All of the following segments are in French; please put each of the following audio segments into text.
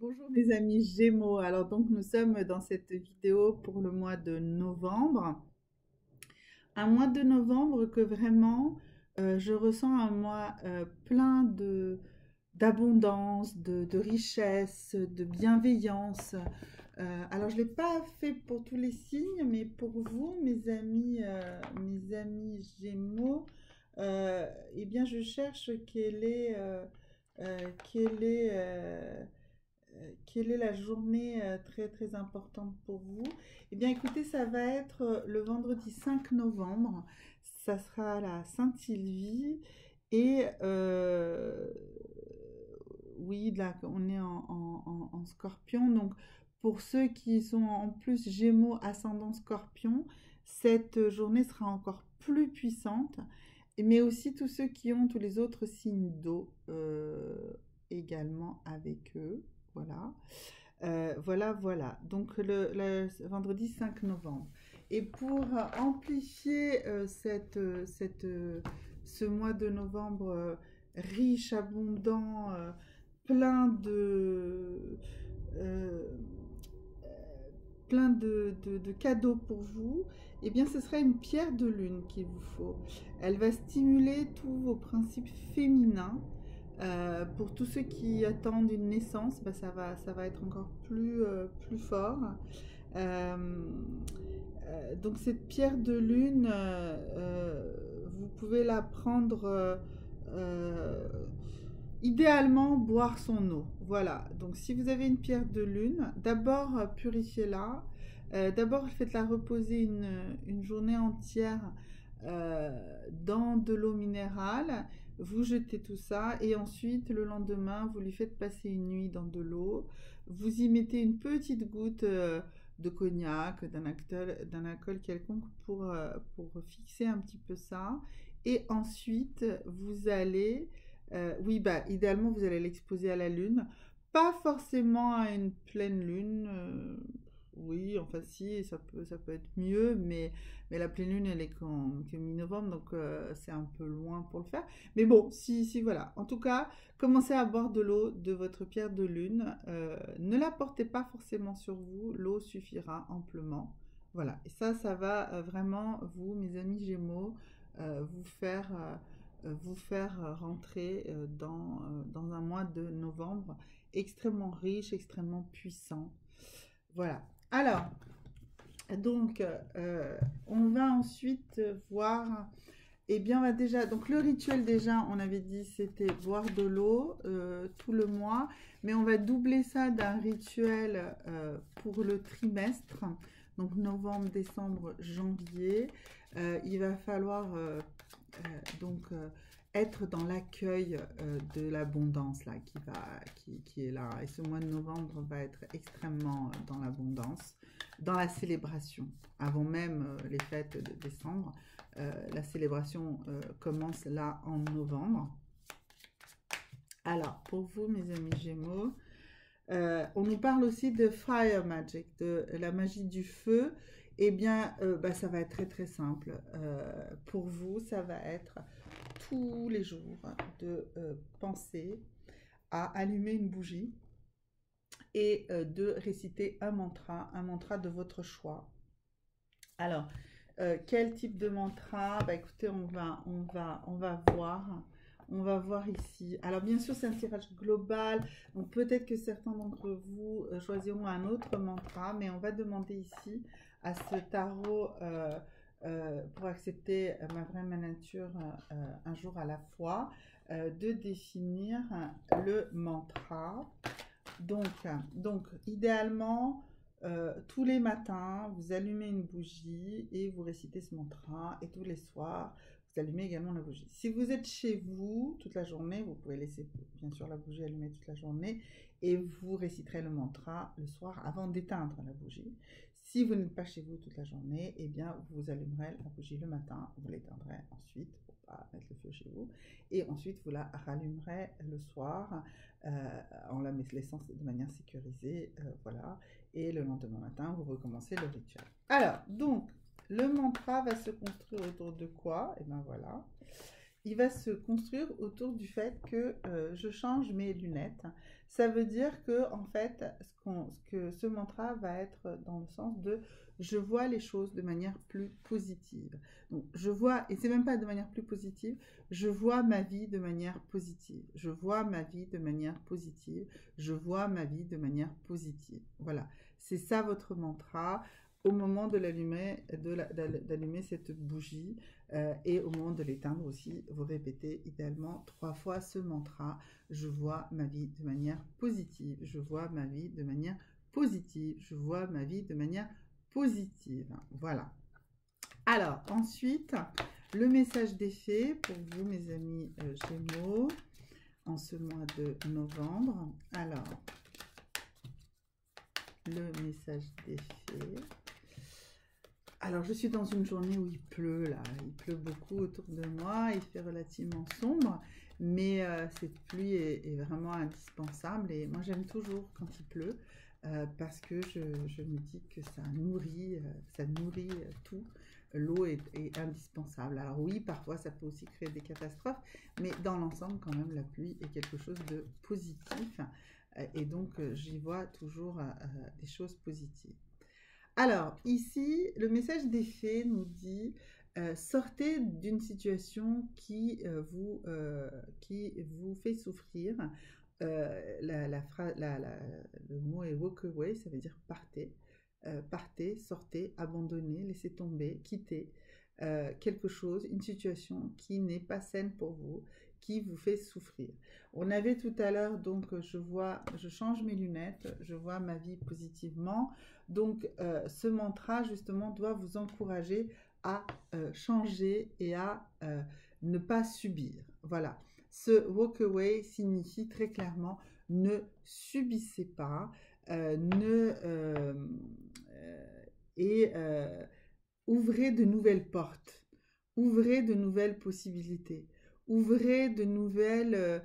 Bonjour mes amis Gémeaux. Alors donc nous sommes dans cette vidéo pour le mois de novembre. Un mois de novembre que vraiment je ressens un mois plein d'abondance, de richesse, de bienveillance. Alors je ne l'ai pas fait pour tous les signes, mais pour vous mes amis Gémeaux, eh bien je cherche quelle est la journée très très importante pour vous? Eh bien écoutez, ça va être le vendredi 5 novembre, ça sera la Sainte-Sylvie et oui, là on est en Scorpion, donc pour ceux qui sont en plus Gémeaux ascendant Scorpion, cette journée sera encore plus puissante, mais aussi tous ceux qui ont tous les autres signes d'eau également avec eux. Voilà. Voilà. Donc le vendredi 5 novembre. Et pour amplifier ce mois de novembre riche, abondant, plein euh, de cadeaux pour vous, eh bien ce sera une pierre de lune qu'il vous faut. Elle va stimuler tous vos principes féminins. Pour tous ceux qui attendent une naissance, bah, ça va être encore plus fort. Euh, donc cette pierre de lune, vous pouvez la prendre euh, idéalement boire son eau. Voilà. Donc si vous avez une pierre de lune, d'abord purifiez-la. D'abord faites-la reposer une journée entière dans de l'eau minérale. Vous jetez tout ça et ensuite le lendemain vous lui faites passer une nuit dans de l'eau. Vous y mettez une petite goutte de cognac, d'un alcool quelconque pour fixer un petit peu ça. Et ensuite vous allez oui, bah, idéalement, vous allez l'exposer à la lune. Pas forcément à une pleine lune. Oui, enfin, si, ça peut être mieux, mais la pleine lune, elle est que mi-novembre, donc c'est un peu loin pour le faire. Mais bon, si, voilà. En tout cas, commencez à boire de l'eau de votre pierre de lune. Ne la portez pas forcément sur vous, l'eau suffira amplement. Voilà, et ça va vraiment, vous, mes amis Gémeaux, vous faire rentrer dans un mois de novembre extrêmement riche, extrêmement puissant. Voilà. Alors, donc, on va ensuite voir. Eh bien, on va déjà. Donc, le rituel, déjà, on avait dit, c'était boire de l'eau tout le mois. Mais on va doubler ça d'un rituel pour le trimestre. Donc, novembre, décembre, janvier. Il va falloir donc être dans l'accueil de l'abondance là qui est là, et ce mois de novembre va être extrêmement dans l'abondance, dans la célébration avant même les fêtes de décembre. La célébration commence là en novembre. Alors pour vous mes amis Gémeaux, on nous parle aussi de fire magic, de la magie du feu. Eh bien, bah, ça va être très très simple. Pour vous, ça va être tous les jours de penser à allumer une bougie et de réciter un mantra de votre choix. Alors, quel type de mantra? Bah écoutez, on va voir. On va voir ici. Alors bien sûr, c'est un tirage global, donc peut-être que certains d'entre vous choisiront un autre mantra, mais on va demander ici à ce tarot pour accepter ma vraie nature un jour à la fois, de définir le mantra. Donc idéalement, tous les matins, vous allumez une bougie et vous récitez ce mantra. Et tous les soirs, vous allumez également la bougie. Si vous êtes chez vous toute la journée, vous pouvez laisser bien sûr la bougie allumée toute la journée et vous réciterez le mantra le soir avant d'éteindre la bougie. Si vous n'êtes pas chez vous toute la journée, eh bien vous allumerez la bougie le matin, vous l'éteindrez ensuite pour ne pas mettre le feu chez vous, et ensuite vous la rallumerez le soir en la laissant de manière sécurisée, voilà. Et le lendemain matin, vous recommencez le rituel. Alors, donc, le mantra va se construire autour de quoi? Et bien voilà. il va se construire autour du fait que je change mes lunettes. Ça veut dire que, en fait, ce mantra va être dans le sens de je vois les choses de manière plus positive. Donc, je vois, et c'est même pas de manière plus positive, je vois ma vie de manière positive. Je vois ma vie de manière positive. Je vois ma vie de manière positive. Voilà, c'est ça votre mantra au moment de l'allumer, d'allumer cette bougie et au moment de l'éteindre aussi, vous répétez idéalement 3 fois ce mantra. Je vois ma vie de manière positive. Je vois ma vie de manière positive. Je vois ma vie de manière positive. Voilà. Alors, ensuite, le message des fées pour vous, mes amis Gémeaux, en ce mois de novembre. Alors, le message des fées. Alors, je suis dans une journée où il pleut, là. Il pleut beaucoup autour de moi. Il fait relativement sombre. Mais cette pluie est vraiment indispensable. Et moi, j'aime toujours quand il pleut. Parce que je me dis que ça nourrit tout. L'eau est indispensable. Alors oui, parfois, ça peut aussi créer des catastrophes. Mais dans l'ensemble, quand même, la pluie est quelque chose de positif. Et donc, j'y vois toujours des choses positives. Alors, ici, le message des fées nous dit sortez d'une situation qui vous fait souffrir. Le mot est walk away, ça veut dire partez. Partez, sortez, abandonnez, laissez tomber, quittez quelque chose, une situation qui n'est pas saine pour vous, qui vous fait souffrir. On avait tout à l'heure, donc je change mes lunettes, je vois ma vie positivement. Donc ce mantra justement doit vous encourager à changer et à ne pas subir. Voilà. Ce walk away signifie très clairement ne subissez pas, ouvrez de nouvelles portes, ouvrez de nouvelles possibilités, ouvrez de nouvelles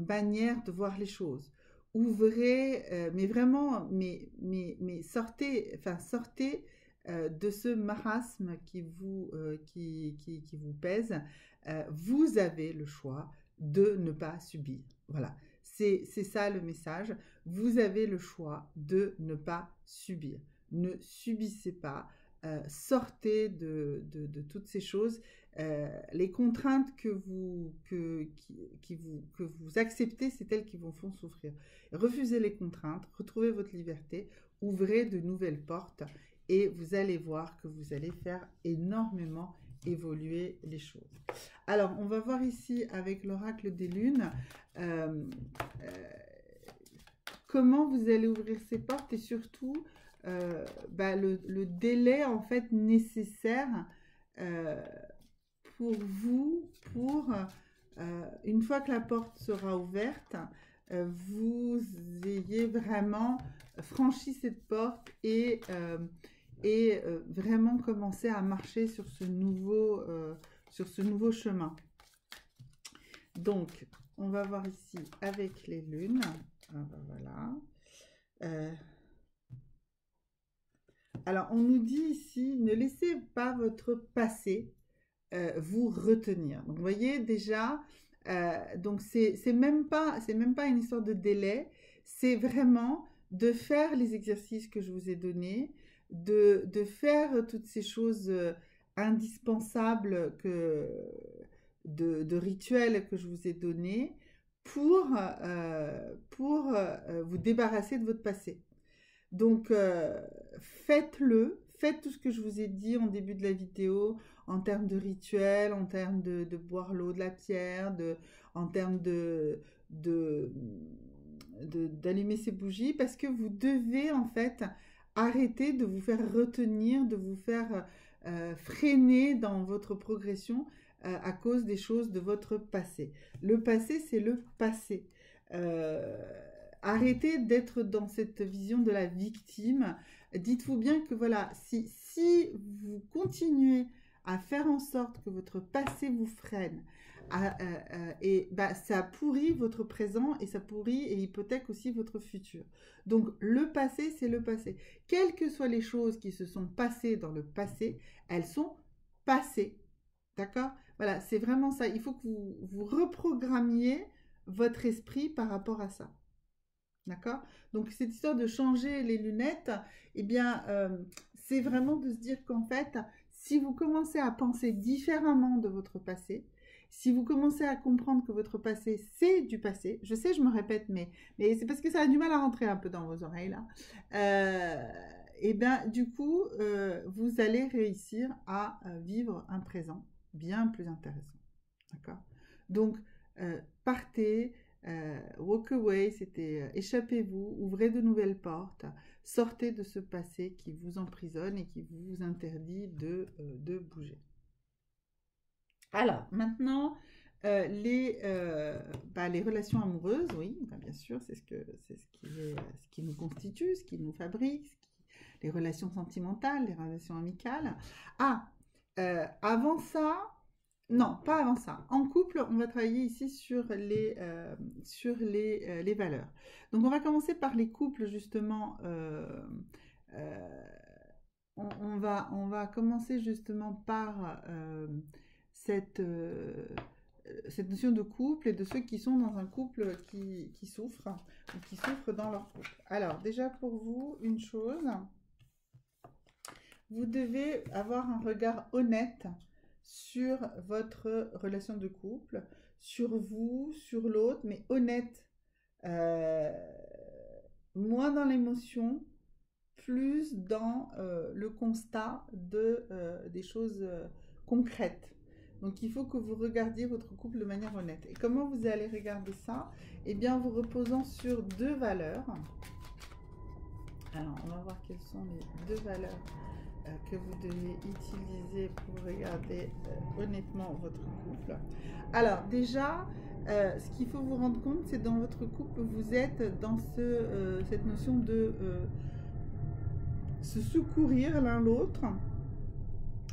manières de voir les choses. Ouvrez, mais vraiment, mais sortez, sortez de ce marasme qui vous pèse. Vous avez le choix de ne pas subir. Voilà, c'est ça le message. Vous avez le choix de ne pas subir. Ne subissez pas. Sortez de toutes ces choses. Les contraintes que vous acceptez, c'est elles qui vous font souffrir. Refusez les contraintes, retrouvez votre liberté, ouvrez de nouvelles portes et vous allez voir que vous allez faire énormément évoluer les choses. Alors, on va voir ici avec l'oracle des lunes comment vous allez ouvrir ces portes et surtout le délai en fait nécessaire pour vous, une fois que la porte sera ouverte, vous ayez vraiment franchi cette porte et vraiment commencer à marcher sur ce nouveau chemin. Donc, on va voir ici avec les lunes. Ah ben voilà. Alors, on nous dit ici, ne laissez pas votre passé vous retenir. Donc, vous voyez déjà, donc c'est même pas une histoire de délai, c'est vraiment de faire les exercices que je vous ai donnés, de faire toutes ces choses indispensables de rituels que je vous ai donnés pour vous débarrasser de votre passé. Donc, faites-le, faites tout ce que je vous ai dit en début de la vidéo, en termes de rituel, en termes de boire l'eau de la pierre, en termes d'allumer ces bougies, parce que vous devez en fait arrêter de vous faire retenir, de vous faire freiner dans votre progression à cause des choses de votre passé. Le passé, c'est le passé. Arrêtez d'être dans cette vision de la victime. Dites-vous bien que voilà, si vous continuez à faire en sorte que votre passé vous freine, ça pourrit votre présent et ça pourrit et hypothèque aussi votre futur. Donc le passé, c'est le passé. Quelles que soient les choses qui se sont passées dans le passé, elles sont passées. D'accord ? Voilà, c'est vraiment ça. Il faut que vous reprogrammiez votre esprit par rapport à ça. D'accord? Donc, cette histoire de changer les lunettes, eh bien, c'est vraiment de se dire qu'en fait, si vous commencez à penser différemment de votre passé, si vous commencez à comprendre que votre passé, c'est du passé, je sais, je me répète, mais c'est parce que ça a du mal à rentrer un peu dans vos oreilles, là. Et bien, du coup, vous allez réussir à vivre un présent bien plus intéressant. D'accord? Donc, partez, walk away, c'était échappez-vous, ouvrez de nouvelles portes, sortez de ce passé qui vous emprisonne et qui vous interdit de bouger. Alors, maintenant, les relations amoureuses, oui, bien sûr, c'est ce qui nous constitue, ce qui nous fabrique, les relations sentimentales, les relations amicales. Ah, avant ça, non, pas avant ça. En couple, on va travailler ici sur les valeurs. Donc, on va commencer par les couples, justement. On va commencer justement par cette notion de couple et de ceux qui sont dans un couple qui souffrent ou qui souffrent dans leur couple. Alors, déjà pour vous, une chose, vous devez avoir un regard honnête sur votre relation de couple, sur vous, sur l'autre, mais honnête. Moins dans l'émotion, plus dans le constat des choses concrètes. Donc, il faut que vous regardiez votre couple de manière honnête. Et comment vous allez regarder ça? Eh bien, en vous reposant sur deux valeurs. Alors, on va voir quelles sont les deux valeurs que vous devez utiliser pour regarder honnêtement votre couple. Alors, déjà, ce qu'il faut vous rendre compte, c'est dans votre couple, vous êtes dans cette notion de se secourir l'un l'autre.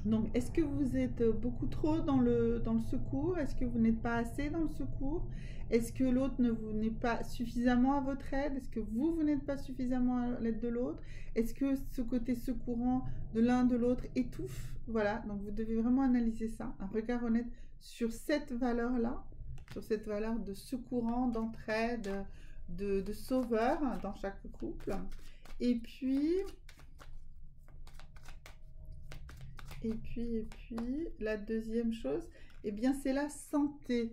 Donc, est-ce que vous êtes beaucoup trop dans le secours? Est-ce que vous n'êtes pas assez dans le secours? Est-ce que l'autre ne vous n'est pas suffisamment à votre aide? Est-ce que vous n'êtes pas suffisamment à l'aide de l'autre? Est-ce que ce côté secourant de l'un de l'autre étouffe? Voilà, donc vous devez vraiment analyser ça, un regard honnête sur cette valeur-là, sur cette valeur de secourant, d'entraide, de sauveur dans chaque couple. Et puis, la deuxième chose, eh bien, c'est la santé.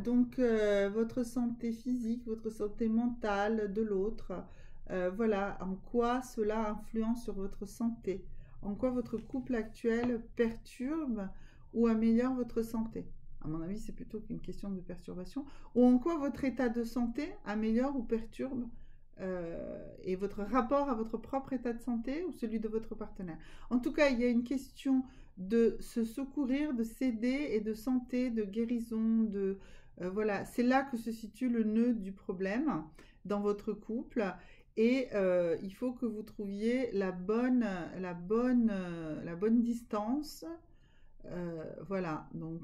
Donc, votre santé physique, votre santé mentale de l'autre. Voilà, en quoi cela influence sur votre santé. En quoi votre couple actuel perturbe ou améliore votre santé. À mon avis, c'est plutôt qu'une question de perturbation. Ou en quoi votre état de santé améliore ou perturbe et votre rapport à votre propre état de santé ou celui de votre partenaire. En tout cas, il y a une question de se secourir, de s'aider et de santé, de guérison, voilà, c'est là que se situe le nœud du problème dans votre couple. Et il faut que vous trouviez la bonne distance. Voilà, donc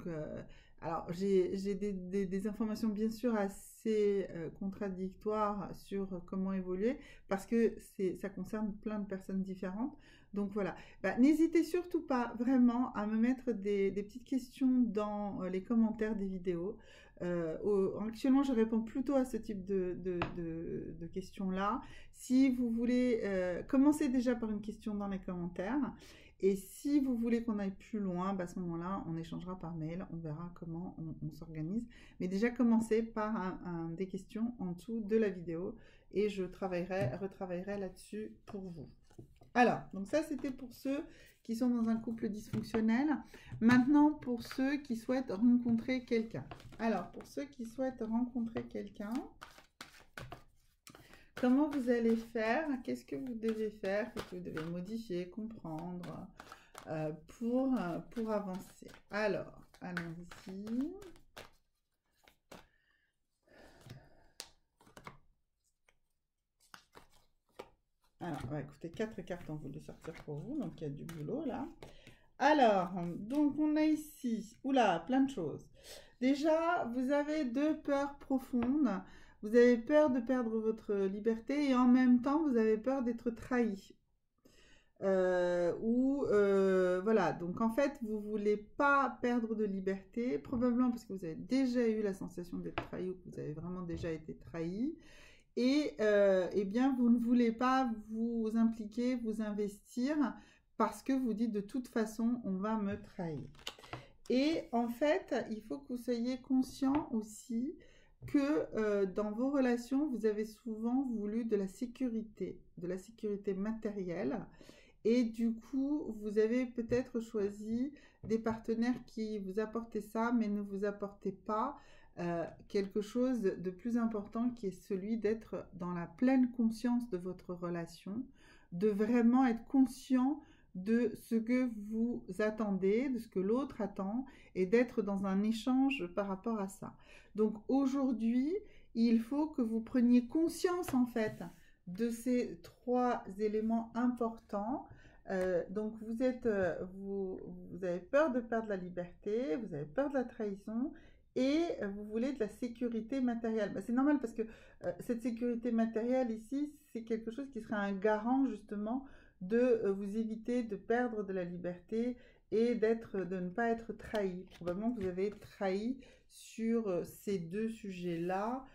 alors j'ai des informations bien sûr assez contradictoires sur comment évoluer parce que ça concerne plein de personnes différentes. Donc voilà, n'hésitez surtout pas vraiment à me mettre des petites questions dans les commentaires des vidéos. Actuellement, je réponds plutôt à ce type de questions-là. Si vous voulez, commencez déjà par une question dans les commentaires. Et si vous voulez qu'on aille plus loin, à ce moment-là, on échangera par mail, on verra comment on s'organise. Mais déjà, commencez par des questions en dessous de la vidéo et je retravaillerai là-dessus pour vous. Alors, donc ça, c'était pour ceux qui sont dans un couple dysfonctionnel. Maintenant, pour ceux qui souhaitent rencontrer quelqu'un. Alors, pour ceux qui souhaitent rencontrer quelqu'un, comment vous allez faire? Qu'est-ce que vous devez faire? Qu'est-ce que vous devez modifier, comprendre pour avancer? Alors, allons-y. Alors, écoutez, 4 cartes ont voulu sortir pour vous, donc il y a du boulot là. Alors, donc on a ici, oula, plein de choses. Déjà, vous avez 2 peurs profondes. Vous avez peur de perdre votre liberté et en même temps, vous avez peur d'être trahi. Voilà, donc en fait, vous voulez pas perdre de liberté, probablement parce que vous avez déjà eu la sensation d'être trahi ou que vous avez vraiment déjà été trahi. Et eh bien, vous ne voulez pas vous impliquer, vous investir parce que vous dites de toute façon, on va me trahir. Et en fait, il faut que vous soyez conscient aussi que dans vos relations, vous avez souvent voulu de la sécurité matérielle. Et du coup, vous avez peut-être choisi des partenaires qui vous apportaient ça, mais ne vous apportaient pas quelque chose de plus important qui est celui d'être dans la pleine conscience de votre relation, de vraiment être conscient de ce que vous attendez, de ce que l'autre attend, et d'être dans un échange par rapport à ça. Donc aujourd'hui, il faut que vous preniez conscience en fait de ces trois éléments importants. Donc vous avez peur de perdre la liberté, vous avez peur de la trahison et vous voulez de la sécurité matérielle. C'est normal parce que cette sécurité matérielle ici, c'est quelque chose qui sera un garant justement de vous éviter de perdre de la liberté et de ne pas être trahi. Probablement que vous avez trahi sur ces deux sujets-là,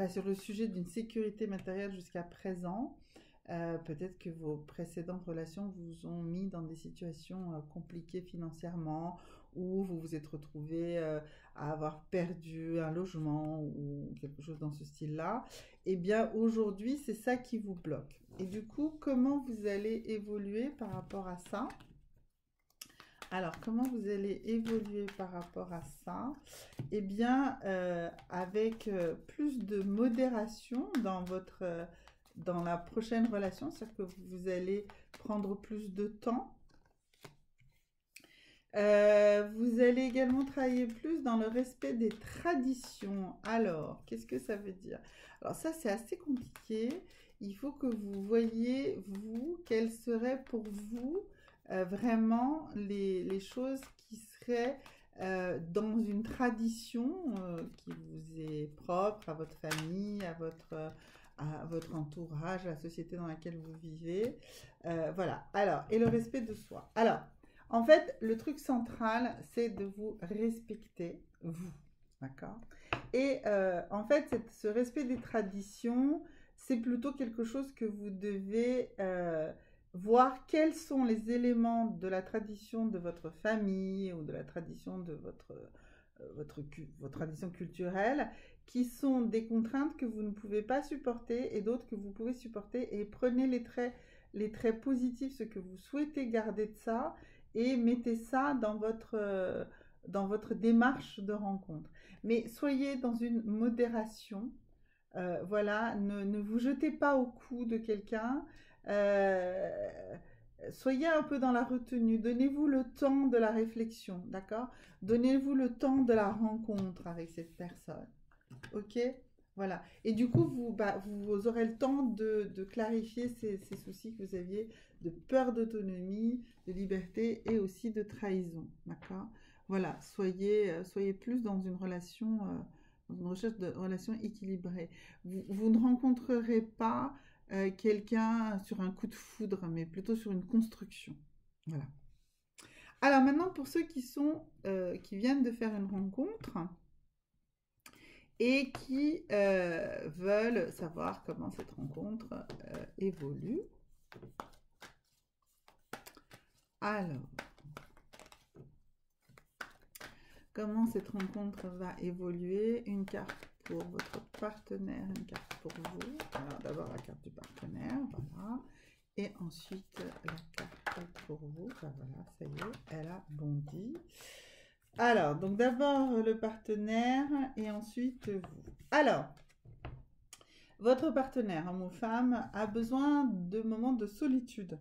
sur le sujet d'une sécurité matérielle jusqu'à présent. Peut-être que vos précédentes relations vous ont mis dans des situations compliquées financièrement, où vous vous êtes retrouvé à avoir perdu un logement ou quelque chose dans ce style-là. Eh bien, aujourd'hui, c'est ça qui vous bloque. Et du coup, comment vous allez évoluer par rapport à ça? Alors, comment vous allez évoluer par rapport à ça? Eh bien, avec plus de modération dans la prochaine relation, c'est-à-dire que vous allez prendre plus de temps. Vous allez également travailler plus dans le respect des traditions. Alors, qu'est-ce que ça veut dire? Alors ça, c'est assez compliqué. Il faut que vous voyiez, vous, quelles seraient pour vous vraiment les choses qui seraient dans une tradition qui vous est propre à votre famille, à votre entourage, à la société dans laquelle vous vivez. Voilà. Alors, et le respect de soi. Alors, en fait, le truc central, c'est de vous respecter, vous. D'accord? Et en fait, ce respect des traditions, c'est plutôt quelque chose que vous devez voir quels sont les éléments de la tradition de votre famille ou de la tradition de votre tradition culturelle qui sont des contraintes que vous ne pouvez pas supporter et d'autres que vous pouvez supporter, et prenez les traits positifs, ce que vous souhaitez garder de ça, et mettez ça dans votre démarche de rencontre. Mais soyez dans une modération. Voilà, ne vous jetez pas au cou de quelqu'un. Soyez un peu dans la retenue. Donnez-vous le temps de la réflexion, d'accord? Donnez-vous le temps de la rencontre avec cette personne. Ok? Voilà. Et du coup, vous aurez le temps de clarifier ces soucis que vous aviez de peur d'autonomie, de liberté et aussi de trahison. D'accord? Voilà. Soyez plus dans une relation, dans une recherche de relation équilibrée. Vous ne rencontrerez pas quelqu'un sur un coup de foudre, mais plutôt sur une construction. Voilà. Alors maintenant, pour ceux qui viennent de faire une rencontre et qui veulent savoir comment cette rencontre évolue. Alors, comment cette rencontre va évoluer? Une carte pour votre partenaire, une carte pour vous. Alors d'abord la carte du partenaire, voilà. Et ensuite la carte pour vous. Ben voilà, ça y est, elle a bondi. Alors, donc d'abord le partenaire et ensuite vous. Alors, votre partenaire, homme ou femme, a besoin de moments de solitude.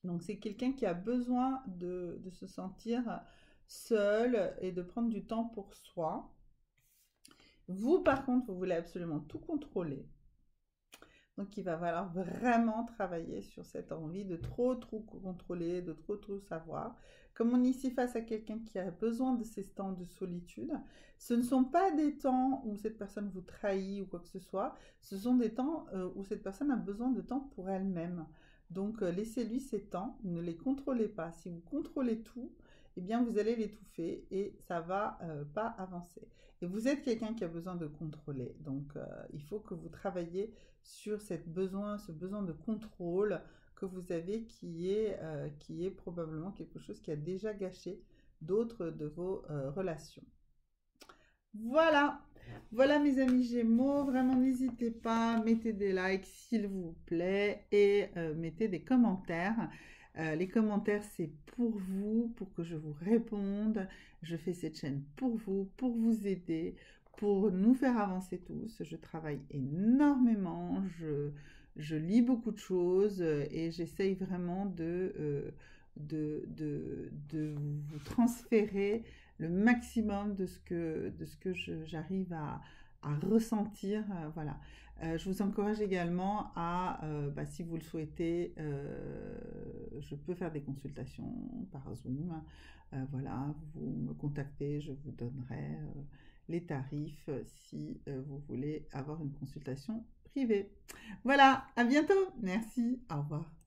Donc, c'est quelqu'un qui a besoin de se sentir seul et de prendre du temps pour soi. Vous, par contre, vous voulez absolument tout contrôler. Donc, il va falloir vraiment travailler sur cette envie de trop contrôler, de trop savoir. Comme on est ici face à quelqu'un qui a besoin de ces temps de solitude, ce ne sont pas des temps où cette personne vous trahit ou quoi que ce soit. Ce sont des temps où cette personne a besoin de temps pour elle-même. Donc, laissez-lui ses temps, ne les contrôlez pas. Si vous contrôlez tout, eh bien, vous allez l'étouffer et ça va pas avancer. Et vous êtes quelqu'un qui a besoin de contrôler. Donc, il faut que vous travailliez sur ce besoin de contrôle que vous avez qui est probablement quelque chose qui a déjà gâché d'autres de vos relations. Voilà, voilà mes amis Gémeaux, vraiment n'hésitez pas, mettez des likes s'il vous plaît et mettez des commentaires. Les commentaires c'est pour vous, pour que je vous réponde. Je fais cette chaîne pour vous aider, pour nous faire avancer tous. Je travaille énormément, je lis beaucoup de choses et j'essaye vraiment de vous transférer le maximum de ce que j'arrive à ressentir. Voilà. Je vous encourage également à, si vous le souhaitez, je peux faire des consultations par Zoom. Voilà, vous me contactez, je vous donnerai les tarifs si vous voulez avoir une consultation privée. Voilà, à bientôt. Merci, au revoir.